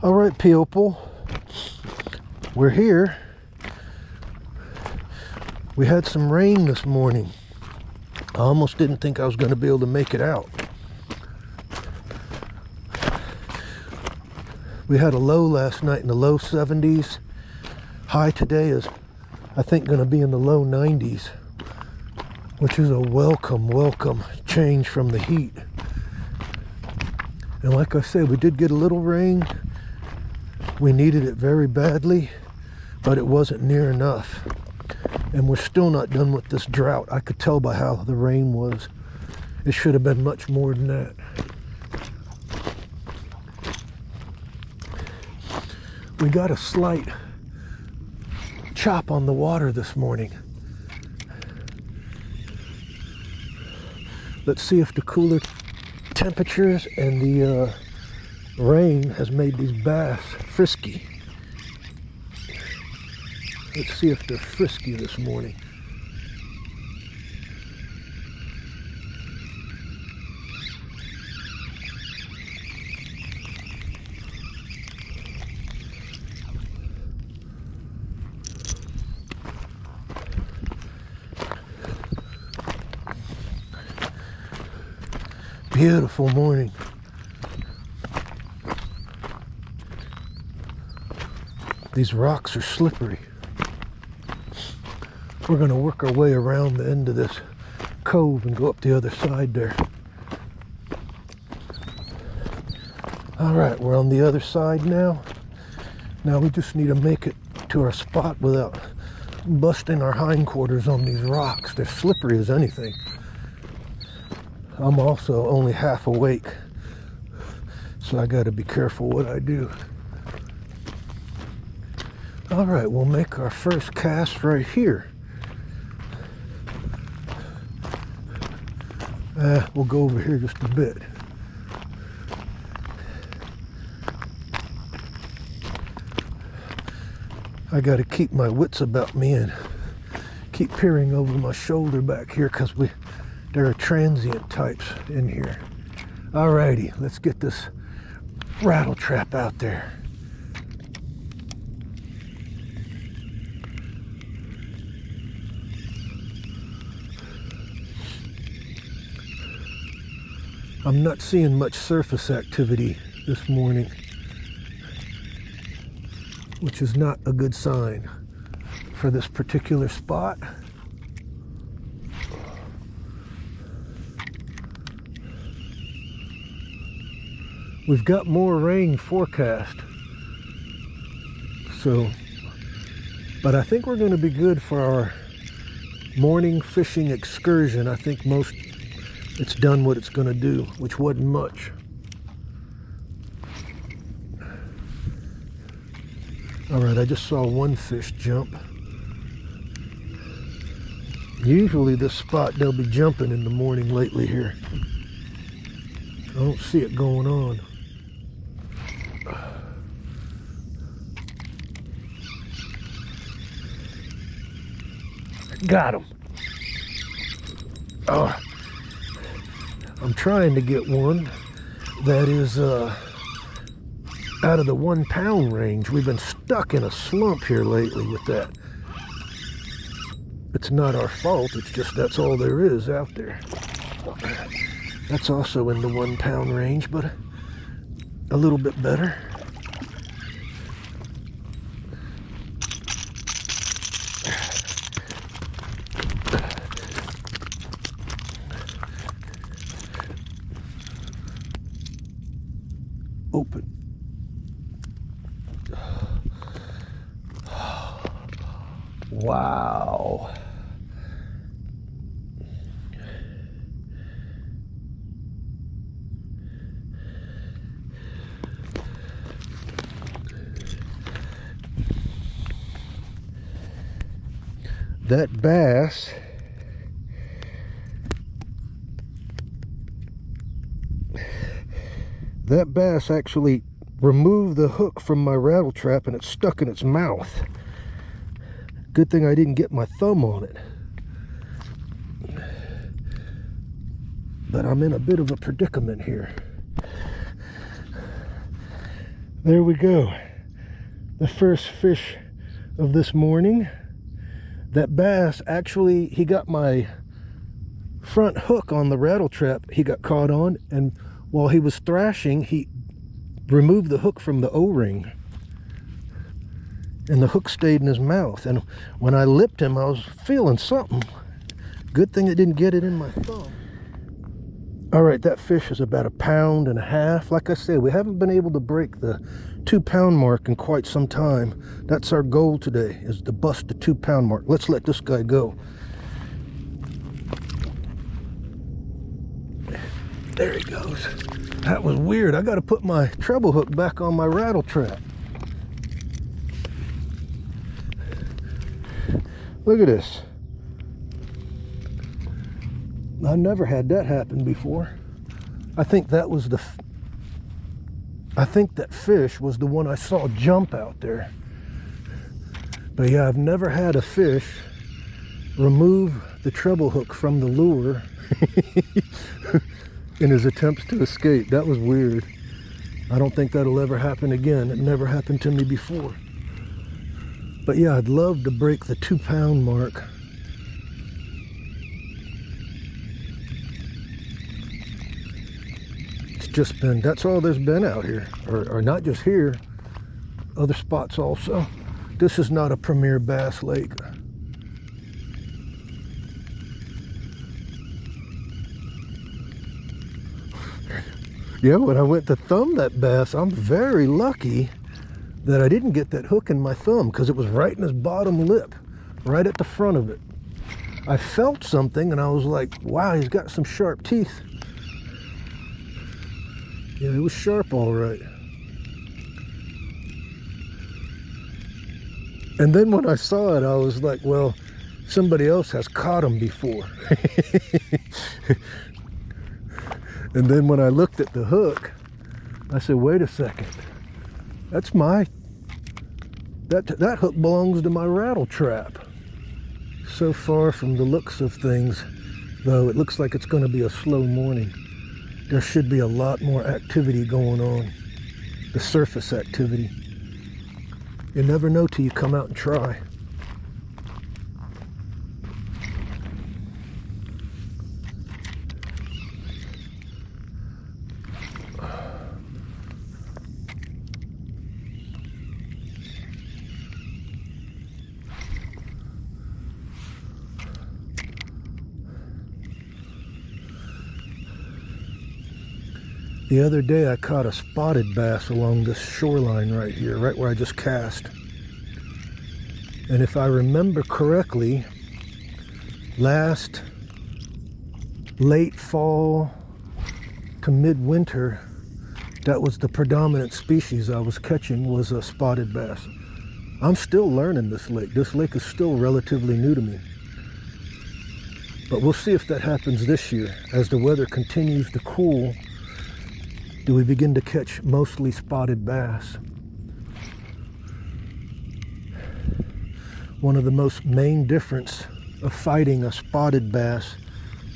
All right, people, we're here. We had some rain this morning. I almost didn't think I was going to be able to make it out. We had a low last night in the low 70s. High today is, I think, going to be in the low 90s, which is a welcome change from the heat. And like I said, we did get a little rain. We needed it very badly, but it wasn't near enough. And we're still not done with this drought. I could tell by how the rain was. It should have been much more than that. We got a slight chop on the water this morning. Let's see if the cooler temperatures and the rain has made these bass frisky. Let's see if they're frisky this morning. Beautiful morning. These rocks are slippery. We're going to work our way around the end of this cove and go up the other side there. All right, we're on the other side now. Now we just need to make it to our spot without busting our hindquarters on these rocks. They're slippery as anything. I'm also only half awake, so I got to be careful what I do. All right, we'll make our first cast right here. We'll go over here just a bit. I got to keep my wits about me and keep peering over my shoulder back here because there are transient types in here. Alrighty, let's get this rattle trap out there. I'm not seeing much surface activity this morning, which is not a good sign for this particular spot. We've got more rain forecast, but I think we're going to be good for our morning fishing excursion. I think it's done what it's going to do, which wasn't much. All right, I just saw one fish jump. Usually this spot, they'll be jumping in the morning lately here. I don't see it going on. Got him. Oh, I'm trying to get one that is out of the 1 pound range. We've been stuck in a slump here lately with that. It's not our fault, it's just that's all there is out there. That's also in the 1 pound range, but a little bit better. Open. Wow. That bass actually removed the hook from my rattle trap and it's stuck in its mouth. Good thing I didn't get my thumb on it. But I'm in a bit of a predicament here. There we go. The first fish of this morning. That bass, actually, he got my front hook on the rattle trap he got caught on, and while he was thrashing, he removed the hook from the O-ring, and the hook stayed in his mouth. And when I lipped him, I was feeling something. Good thing it didn't get it in my thumb. All right, that fish is about 1.5 pounds. Like I said, we haven't been able to break the 2-pound mark in quite some time. That's our goal today, is to bust the 2-pound mark. Let's let this guy go. There he goes. That was weird. I got to put my treble hook back on my rattle trap. Look at this. I've never had that happen before. I think that was I think that fish was the one I saw jump out there. But yeah, I've never had a fish remove the treble hook from the lure in his attempts to escape. That was weird. I don't think that'll ever happen again. It never happened to me before. But yeah, I'd love to break the 2-pound mark. It's just been, that's all there's been out here. Or not just here, other spots also. This is not a premier bass lake. Yeah, when I went to thumb that bass, I'm very lucky that I didn't get that hook in my thumb, because it was right in his bottom lip, right at the front of it. I felt something and I was like, wow, he's got some sharp teeth. Yeah, it was sharp all right. And then when I saw it, I was like, well, somebody else has caught him before. And then when I looked at the hook, I said, wait a second. That's that hook belongs to my rattle trap. So far from the looks of things, though, it looks like it's going to be a slow morning. There should be a lot more activity going on. The surface activity. You never know till you come out and try. The other day I caught a spotted bass along this shoreline right here, right where I just cast. And if I remember correctly, last late fall to midwinter, that was the predominant species I was catching, was a spotted bass. I'm still learning this lake. This lake is still relatively new to me. But we'll see if that happens this year. As the weather continues to cool, do we begin to catch mostly spotted bass. One of the most main difference of fighting a spotted bass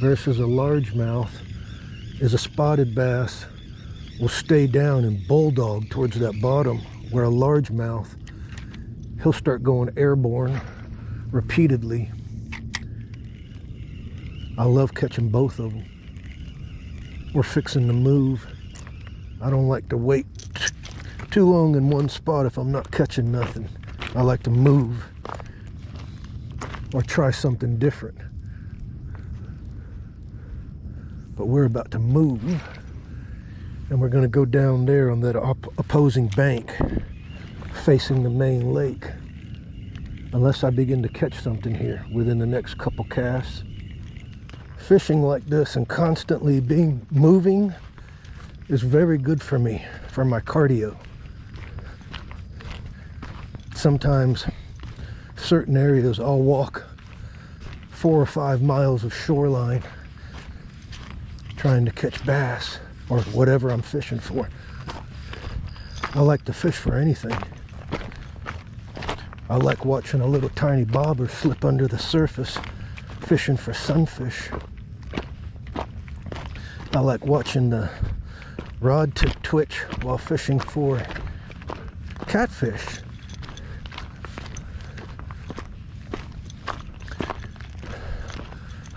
versus a largemouth is a spotted bass will stay down and bulldog towards that bottom, where a largemouth, he'll start going airborne repeatedly. I love catching both of them. We're fixing to move. I don't like to wait too long in one spot if I'm not catching nothing. I like to move or try something different. But we're about to move, and we're going to go down there on that opposing bank facing the main lake, unless I begin to catch something here within the next couple casts. Fishing like this and constantly being moving is very good for me, for my cardio. Sometimes certain areas I'll walk 4 or 5 miles of shoreline trying to catch bass or whatever I'm fishing for. I like to fish for anything. I like watching a little tiny bobber slip under the surface fishing for sunfish. I like watching the rod tip twitch while fishing for catfish.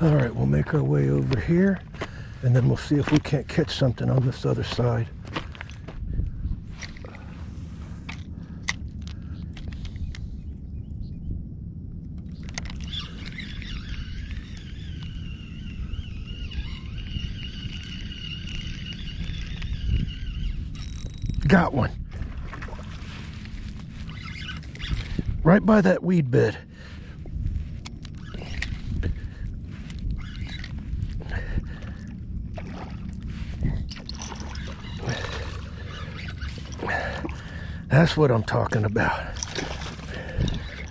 All right, we'll make our way over here, and then we'll see if we can't catch something on this other side. Got one. Right by that weed bed. That's what I'm talking about.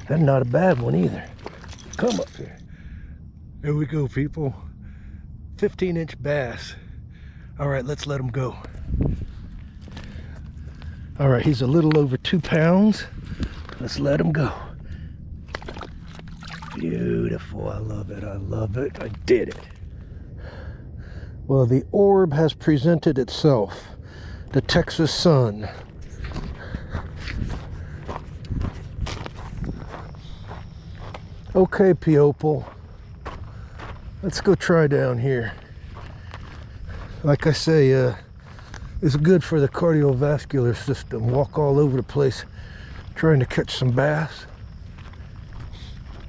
That's not a bad one either. Come up here. There we go, people. 15-inch bass. All right, let's let him go. All right, he's a little over 2 pounds. Let's let him go. Beautiful. I love it. I love it. I did it. Well, the orb has presented itself. The Texas sun. Okay, Piople. Let's go try down here. Like I say, it's good for the cardiovascular system. Walk all over the place trying to catch some bass.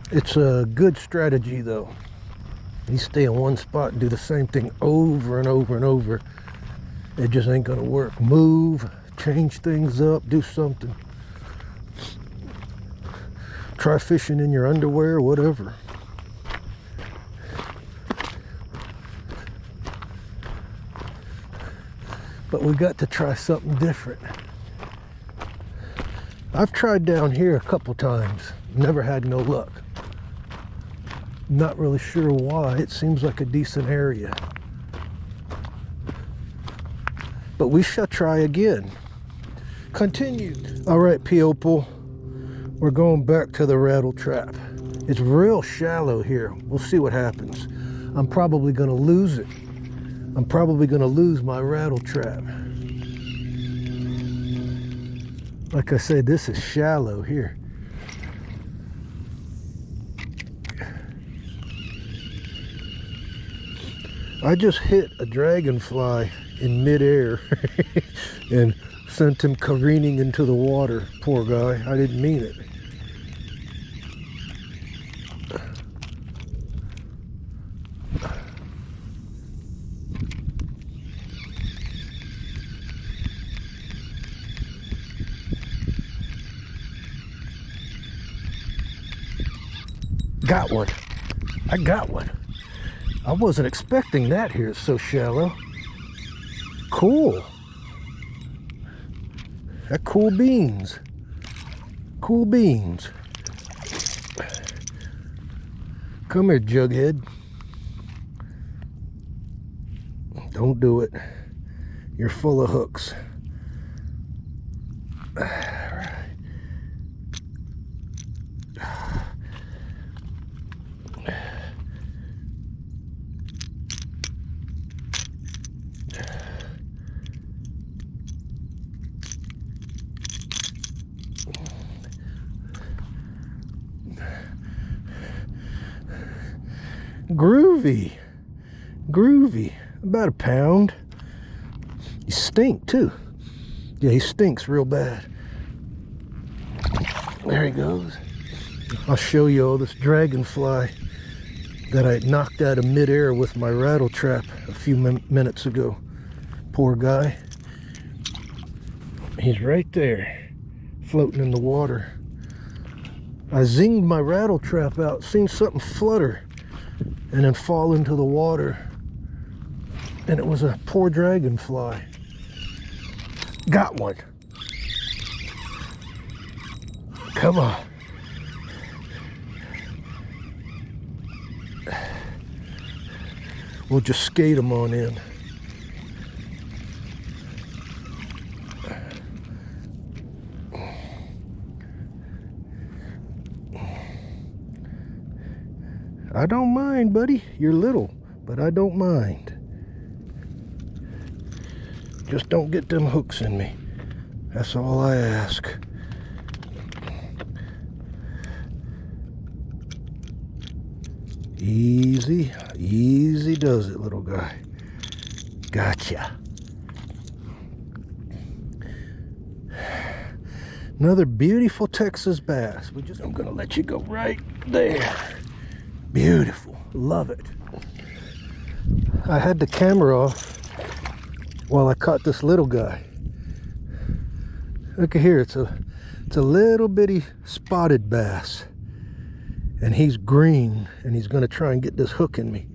It's a good strategy though. You stay in one spot and do the same thing over and over and over. It just ain't gonna work. Move, change things up, do something. Try fishing in your underwear, whatever. But we got to try something different. I've tried down here a couple times, never had no luck. Not really sure why. It seems like a decent area. But we shall try again. Continue. All right, Piople. We're going back to the rattle trap. It's real shallow here. We'll see what happens. I'm probably gonna lose it. I'm probably gonna lose my rattle trap. Like I said, this is shallow here. I just hit a dragonfly in midair and sent him careening into the water. Poor guy. I didn't mean it. Got one. I got one. I wasn't expecting that here. It's so shallow. Cool. That cool beans. Cool beans. Come here, Jughead. Don't do it. You're full of hooks. Groovy. Groovy. About a pound. He stink too. Yeah, he stinks real bad. There he goes. I'll show you all this dragonfly that I knocked out of midair with my rattle trap a few minutes ago. Poor guy. He's right there, floating in the water. I zinged my rattle trap out, seen something flutter, and then fall into the water. And it was a poor dragonfly. Got one. Come on. We'll just skate them on in. I don't mind, buddy. You're little, but I don't mind. Just don't get them hooks in me. That's all I ask. Easy, easy does it, little guy. Gotcha. Another beautiful Texas bass. I'm gonna let you go right there. Beautiful, love it. I had the camera off while I caught this little guy. Look at here, it's a little bitty spotted bass. And he's green, and he's gonna try and get this hook in me.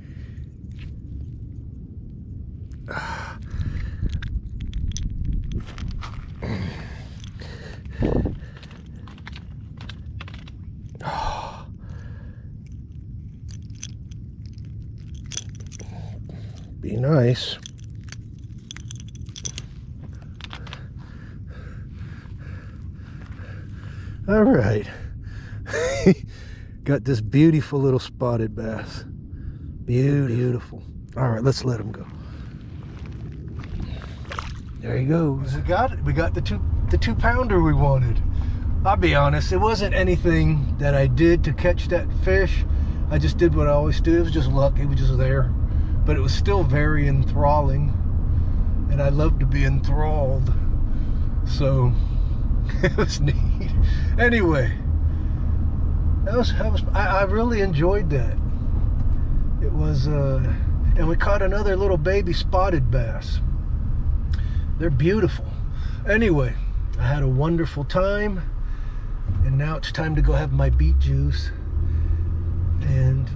Be nice. All right. Got this beautiful little spotted bass. Beautiful. All right, let's let him go. There he goes. We got it. We got the two pounder we wanted. I'll be honest, it wasn't anything that I did to catch that fish. I just did what I always do. It was just luck. It was just there. But it was still very enthralling. And I love to be enthralled. So it was neat. Anyway, I really enjoyed that. It was, and we caught another little baby spotted bass. They're beautiful. Anyway, I had a wonderful time, and now it's time to go have my beet juice. And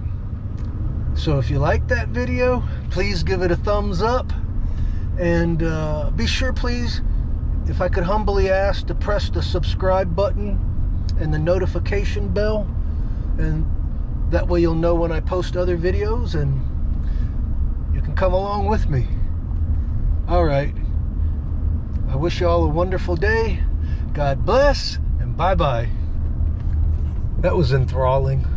so if you like that video, please give it a thumbs up, and be sure, please, if I could humbly ask, to press the subscribe button and the notification bell, and that way you'll know when I post other videos and you can come along with me. All right. I wish you all a wonderful day. God bless, and bye-bye. That was enthralling.